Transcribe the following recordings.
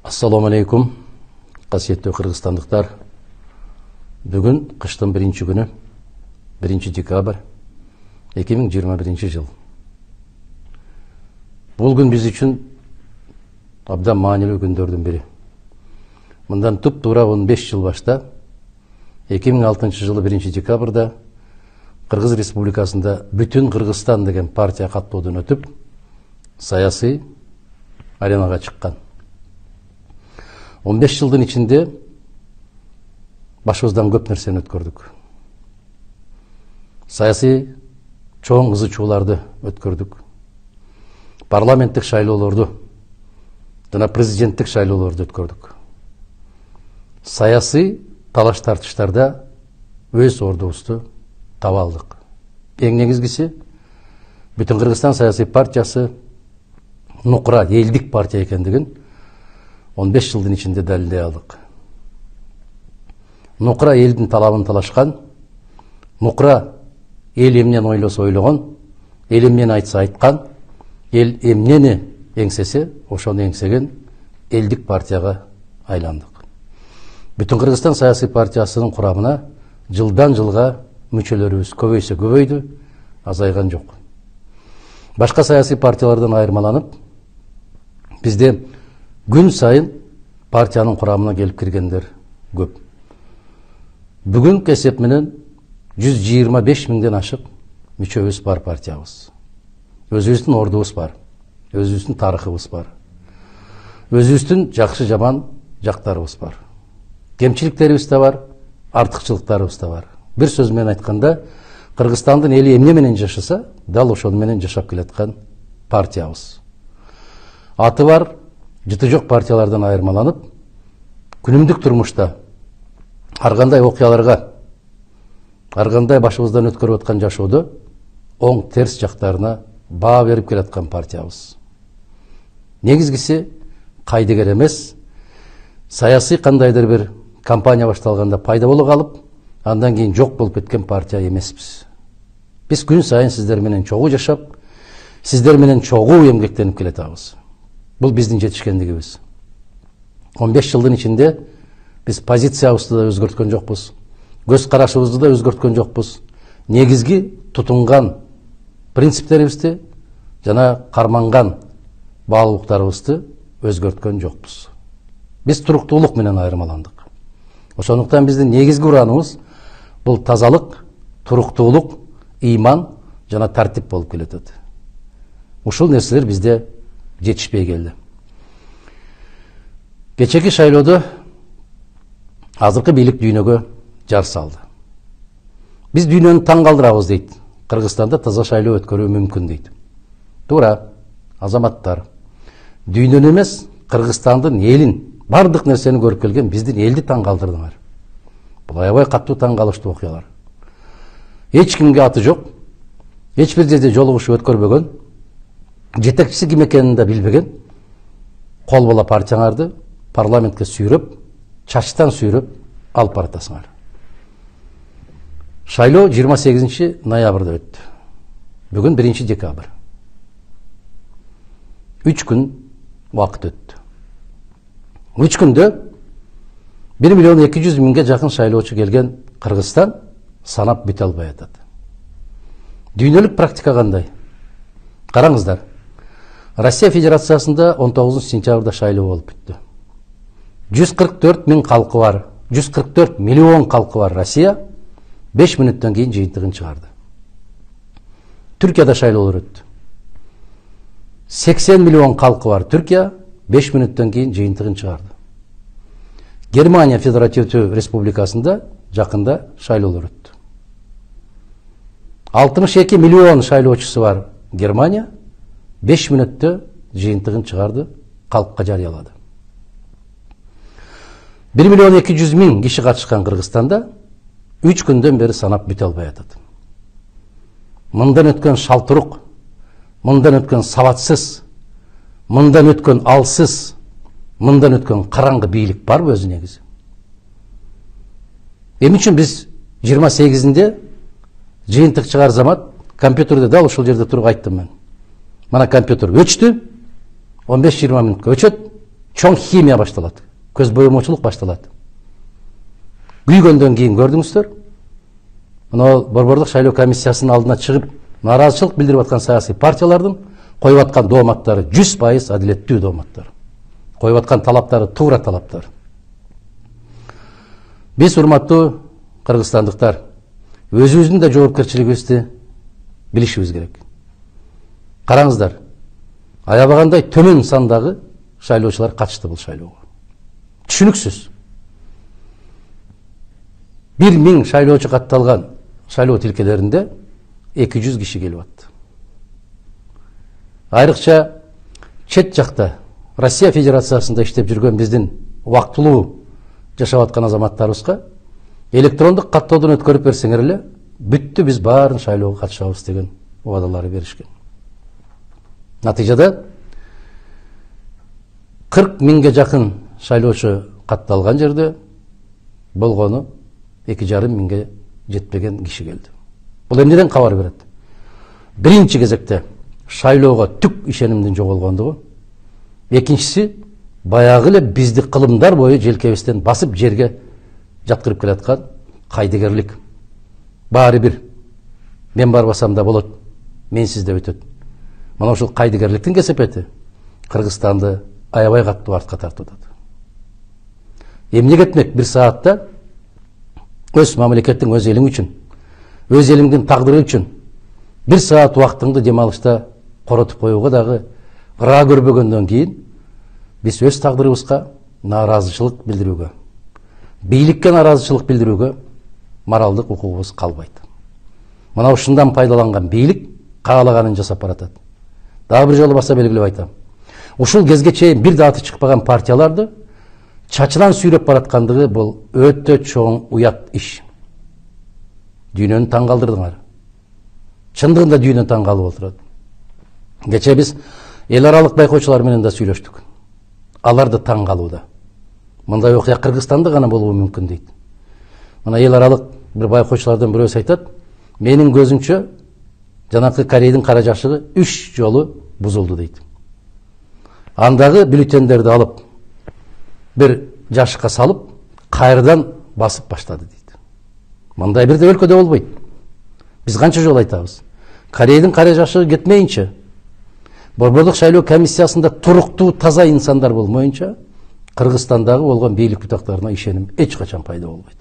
Ассаламу алейкум, қасиетті қырғызстандықтар. Бүгін қыштың бірінші күні, 1 декабрь 2021 жыл. Бұл күн біз үшін абдан маанилүү күндөрдүн бири. Мындан туп-туура 15 жыл башта 2006 жылы 1 декабрда Кыргыз Республикасында Бүтүн Кыргызстан деген партия каттоодон өтүп, саясий аренага чыккан. 15 жылдын ичинде башыбыздан көп нерсени өткөрдүк. Саясий чоң кызычууларды өткөрдүк. Парламенттик шайлоолорду жана президенттик шайлоолорду өткөрдүк. Саясий талаш тартыштарда өз ордубузду таба алдык. Эң негизгиси Бүтүн Кыргызстан саясий партиясы нукура элдик партия экендигин 15 жылдын ичинде далилдей алдык. Нукура элдин талабын талашкан, нукура эл эмнени ойлосо ойлогон, эл эмнени айтса айткан, эл эмнени эңсесе ошону эңсеген элдик партияга айландык. Бүтүн Кыргызстан саясий партиясынын курамына жылдан жылга мүчөлөрүбүз көбөйсө көбөйдү, азайган жок. Башка саясий партиялардан айырмаланып, бизде күн сайын партиянын курамына келип киргендер көп. Бүгүнкү эсеп менен 125 миңден ашык мүчөбүз бар партиябыз. Өзүбүздүн ордубуз бар, өзүбүздүн тарыхыбыз бар, өзүбүздүн жакшы жаман жактарыбыз бар. Кемчиликтерибиз да бар, артыкчылыктарыбыз да бар. Бир сөз менен айтканда, Кыргызстандын эли эмне менен жашаса, дал ошону менен жашап келаткан партиябыз. Аты бар, жыты жок партиялардан айырмаланып, күнүмдүк турмушта ар кандай окуяларга, ар кандай башыбыздан өткөрүп аткан жашоодо оң терс жактарына баа берип келаткан партиябыз. Негизгиси кайдыгер эмес, саясий кандайдыр бир кампания башталганда пайда боло калып, андан кийин жок болуп кеткен партия эмеспиз. Биз күн сайын сиздер менен чогуу жашап, сиздер менен чогуу эмгектенип келатабыз. Бұл біздің жетішкендігіміз. 15 жылдың ішінде біз позициябызды да өзгөрткөн жокпуз, көз карашыбызды да өзгөрткөн жокпуз. Негизги тутунган принциптерибизди жана карманган баалуулуктарыбызды өзгөрткөн жокпуз. Биз туруктуулук менен айырмаландык. Ошондуктан биздин негизги урааныбыз бул тазалык, туруктуулук, ыйман жана тартип болуп келатат. Ушул нерселер бизде жетишпей келди. Кечеки шайлоодо азыркы бийлик дүйнөгө жар салды. Биз дүйнөнү таң калтырабыз дейт. Кыргызстанда таза шайлоо өткөрүү мүмкүн дейт. Туура, азаматтар. Дүйнөнү эмес, Кыргызстандын элин, бардык нерсени көрүп келген биздин элди таң калтырдыңар. Бул аябай катуу таң калыштуу окуялар. Эч кимге аты жок, эч бир жерде жолугушуп өткөрбөгөн, жетекчиси ким экенин да билбеген, кол бала партияңарды парламентке сүйрөп, чачтан сүйрөп алып баратасыңар. Шайлоо 28 ноябрда өттү. Бүгүн 1 декабрь. 3 күн убакыт өттү. 3 күндө 1 миллион 200 миңге жакын шайлоочу келген Кыргызстан санап бүтө албай атат. Дүйнөлүк практика кандай? Караңыздар. Россия Федерациясында 19 сентябрда шайлоо болуп бүттү. 144 миң калкы бар, 144 миллион калкы бар Россия 5 мүнөттөн кийин жыйынтыгын чыгарды. Түркияда шайлоолор өттү. 80 миллион калкы бар Түркия 5 мүнөттөн кийин жыйынтыгын чыгарды. Германия Федеративдүү Республикасында жакында шайлоолор өттү. 62 миллион шайлоочусу бар Германия 5 мүнөттө жыйынтыгын чыгарды, калкка жарыялады. 1 миллион 200 миң киши катышкан Кыргызстанда 3 күндөн бери санап бүтө албай атат. Мындан өткөн шалтырук, мындан өткөн сабатсыз, мындан өткөн алсыз, мындан өткөн караңгы бийлик барбы өзү негизи? Эмне үчүн биз 28-inde жыйынтык чыгар замат компьютерде дал ушул жерде туруп айттым мен. Мана компьютер өчтү, 15-20 мүнөткө өчөт, чоң химия башталат, көз боемочулук башталат. Күйгөндөн кийин көрдүңүздөр, мына борбордук шайлоо комиссиясынын алдына чыгып нааразычылык билдирип аткан саясий партиялардын коюп аткан дооматтары 100% адилеттүү дооматтар. Коюп аткан талаптары туура талаптар. Биз урматтуу кыргызстандыктар, өзүбүздүн да жоопкерчилигибизди билишибиз керек. Караңыздар, аябагандай төмөн сандагы шайлоочулар катышты бул шайлоого. Түшүнүксүз. 1000 шайлоочу катталган шайлоо тилкелеринде 200 киши келип атты. Айрыкча чет жакта Россия Федерациясында иштеп жүргөн биздин убактылуу жашап аткан азаматтарыбызга электрондук каттоодон өткөрүп берсеңер эле, бүттү, биз баарын шайлоого катышабыз деген убадалары беришкен. Натыйжада 40 000ге жакын шайлоочу катталган жерде болгону 2,5 миңге жетпеген киши келди. Бул эмнеден кабар берет? Биринчи кезекте шайлоого түк ишенимдин жоголгондугу, экинчиси баягы эле бизди кылымдар бою желкебизден басып жерге жаткырып келаткан кайдыгерлик. Баары бир мен барбасам да болот, менсиз да өтөт. Мына ушул кайдыгерликтин кесепети Кыргызстанды аябай каттуу артка тартып атат. Эмне кетмек бир саатта өз мамлекеттин, өз элиң үчүн, өз элиңдин тагдыры үчүн бир саат убактыңды демалышта коротуп коюуга дагы ыра көрбөгөндөн кийин биз өз тагдырыбызга нааразычылык билдирүүгө, бийликке нааразычылык билдирүүгө моралдык укугубуз калбайт. Мына ушундан пайдаланган бийлик каалаганын жасап баратат. Дагы бир жолу баса белгилеп айтам. Ушул кезге чейин бир да аты чыкпаган партияларды чачынан сүйрөп бараткандыгы бул өтө чоң уят иш. Дүйнөнү таң калтырдыңар. Чындыгында дүйнө таң калып отурат. Кече биз эл аралык байкоочулар менен да сүйлөштүк. Алар да таң калууда. Мындай окуя Кыргызстанда гана болушу мүмкүн дейт. Мына эл аралык бир байкоочулардан бирөөсү айтат, менин көзүмчө жанакы Корейдин кара жашыгы 3 жолу бузулду дейт. Андагы бюллетендерди алып бир жашыкка салып, кайрадан басып баштады дейт. Мындай бир да өлкөдө болбойт. Биз канча жолу айтабыз. Корейдин кара жашыгы кетмейинче, борбордук шайлоо комиссиясында туруктуу таза инсандар болмоюнча, Кыргызстандагы болгон бийлик бутактарына ишеним эч качан пайда болбойт.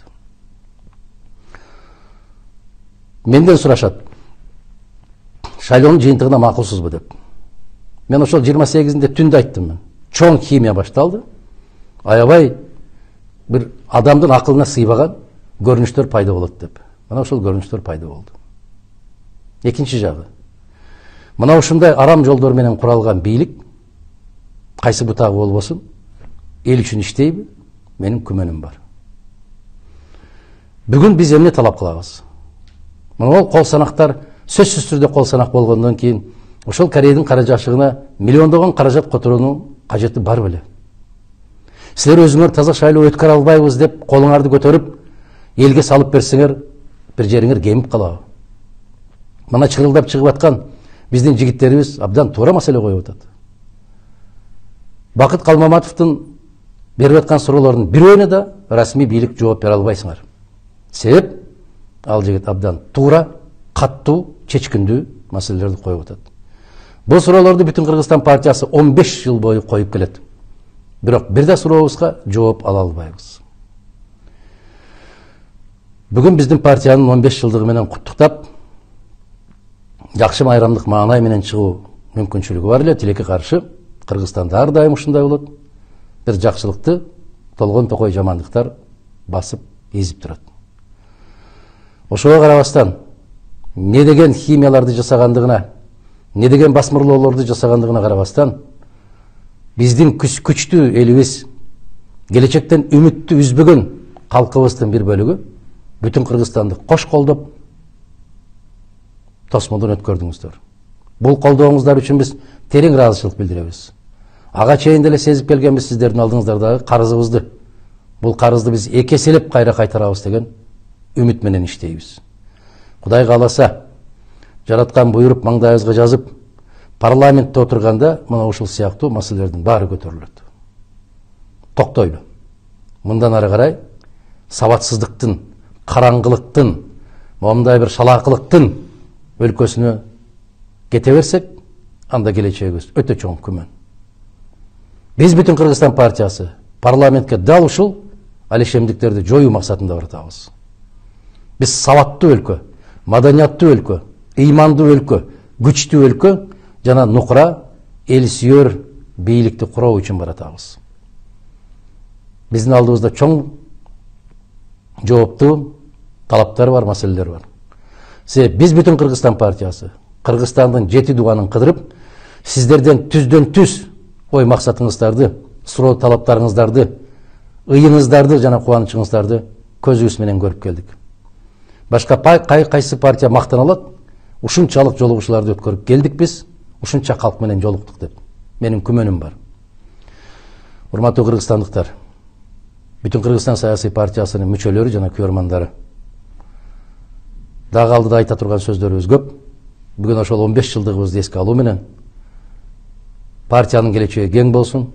Менден сурашат, шайлоонун жыйынтыгына макулсузбу деп. Мен ошол 28-inde түндө айттым мен. Чоң химия башталды. Аябай бир адамдын акылына сыйбаган көрүнүштөр пайда болот деп. Мына ошол көрүнүштөр пайда болду. Экинчи жагы. Мына ушундай арам жолдор менен куралган бийлик кайсы бутагы болбосун, эл үчүн иштейби? Менин күмөнүм бар. Бүгүн биз эмне талап кылабыз? Мына ол кол санактар сөзсүз түрдө кол санак болгондон кийин ошол Корейдин кара жашыгына миллиондогон каражат которуунун кажети бар беле? Силер өзүңөр таза шайлоо өткөрө албайбыз деп колуңарды көтөрүп элге салып берсеңер, бир жериңер кемип калабы? Мына чырылдап чыгып аткан биздин жигиттерибиз абдан туура маселе коюп атат. Бакыт Калмаматовдун берип аткан суроолордун бирөөүнө да расмий бийлик жооп бере албайсыңар. Себеп ал жигит абдан туура, каттуу, чечкиндүү маселелерди коюп атат. Бул суроолорду бүтүн Кыргызстан партиясы 15 жыл бою коюп келет. Бирок бир да сурообузга жооп ала албайбыз. Бүгүн биздин партиянын 15 жылдыгы менен куттуктап, жакшы майрамдык маанай менен чыгуу мүмкүнчүлүгү бар эле, тилекке каршы Кыргызстанда ар дайым ушундай болот. Бир жакшылыкты толгон токой жамандыктар басып эзип турат. Ошого карабастан, не деген химияларды жасагандыгына, не деген басмырлоолорду жасагандыгына карабастан, биздин күчтүү элибиз, келечектен үмүттү үзбөгөн калкыбыздын бир бөлүгү бүтүн Кыргызстанды кош колдоп тосмодон өткөрдүңүздөр. Бул колдооңуздар үчүн биз терең ыраазычылык билдиребиз. Ага чейин деле сезип келгенбиз сиздердин алдыңыздардагы карызыбызды. Бул карызды биз эки эселеп кайра кайтарабыз деген үмүт менен иштейбиз. Кудай кааласа, жараткан буйруп маңдайыбызга жазып, парламентте отурганда мына ушул сыяктуу маселелердин баары көтөрүлөт. токтойлу. Мындан ары карай сабатсыздыктын, караңгылыктын, момундай бир шалаакылыктын өлкөсүнө кете берсек, анда келечегибиз өтө чоң күмөн. Биз бүтүн Кыргызстан партиясы парламентке дал ушул алишемдиктерди жоюу максатында баратабыз. Биз сабаттуу өлкө, маданияттуу өлкө, ыймандуу өлкө, күчтүү өлкө жана нукура эл сүйөр бийликти куруу үчүн баратабыз. Биздин алдыбызда чоң жооптуу талаптар бар, маселелер бар. Биз бүтүн Кыргызстан партиясы Кыргызстандын 7 дуганын кыдырып, сиздерден түздөн түз ой максатыңыздарды, суроо талаптарыңыздарды, ыйыңыздарды жана кубанычыңыздарды көзүбүз менен көрүп келдик. Башка кайсы партия мактана алат? Ушунчалык жолугушууларды өткөрүп келдик биз, ушунча калк менен жолуктук деп. Менин күмөнүм бар. Урматтуу кыргызстандыктар, бүтүн Кыргызстан саясий партиясынын мүчөлөрү жана көрмандары. Дагы алдыда айта турган сөздөрүбүз көп. Бүгүн ошол 15 жылдыгыбызды эске алуу менен партиянын келечеги кең болсун,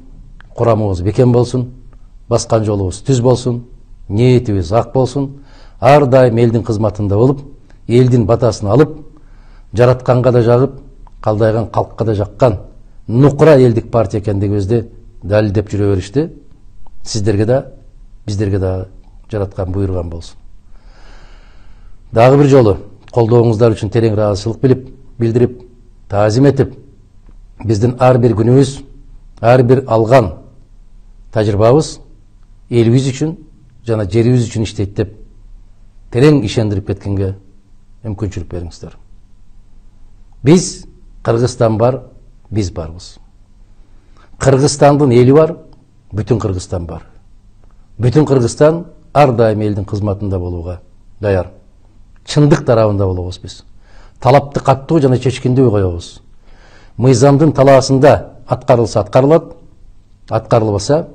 курамыбыз бекем болсун, баскан жолубуз түз болсун, ниетибиз ак болсун, ар дайым элдин кызматында болуп, элдин батасын алып, жаратканга да жагып, калдайган калкка да жаккан нукура элдик партия экендигибизди далилдеп жүрө беришти. Сиздерге да, биздерге да жараткан буйруган болсун. Дагы бир жолу колдооңуздар үчүн терең ыраазычылык билдирип, таазим этип, биздин ар бир күнүбүз, ар бир алган тажрыйбабыз элибиз үчүн жана жерибиз үчүн иштейт деп терең ишендирип кеткенге мүмкүнчүлүк бериңиздер. Биз Кыргызстан бар, биз барбыз. Кыргызстандын эли бар, бүтүн Кыргызстан бар. Бүтүн Кыргызстан ар дайым элдин кызматында болууга даяр. Чындык тарабында болобуз биз. Талапты каттуу жана чечкиндүү коебуз. Мыйзамдын талаасында аткарылса аткарылат, аткарылбаса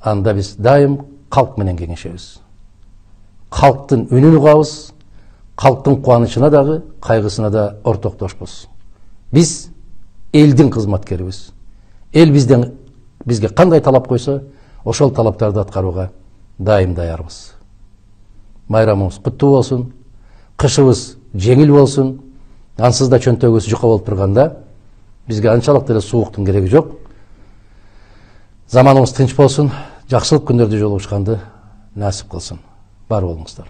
анда биз дайым калк менен кеңешебиз. Калктын үнүн угабыз, калктын кубанычына дагы, кайгысына да ортоктошпуз. Биз элдин кызматкерибиз. Эл бизге кандай талап койсо, ошол талаптарды аткарууга дайым даярбыз. Майрамыбыз куттуу болсун, кышыбыз жеңил болсун. Ансыз да чөнтөгүбүз жука болуп турганда бизге анчалык деле сууктун кереги жок. Заманыбыз тынч болсун, жакшылык күндөрдө жолугушканды насип кылсын. Бар болуңуздар.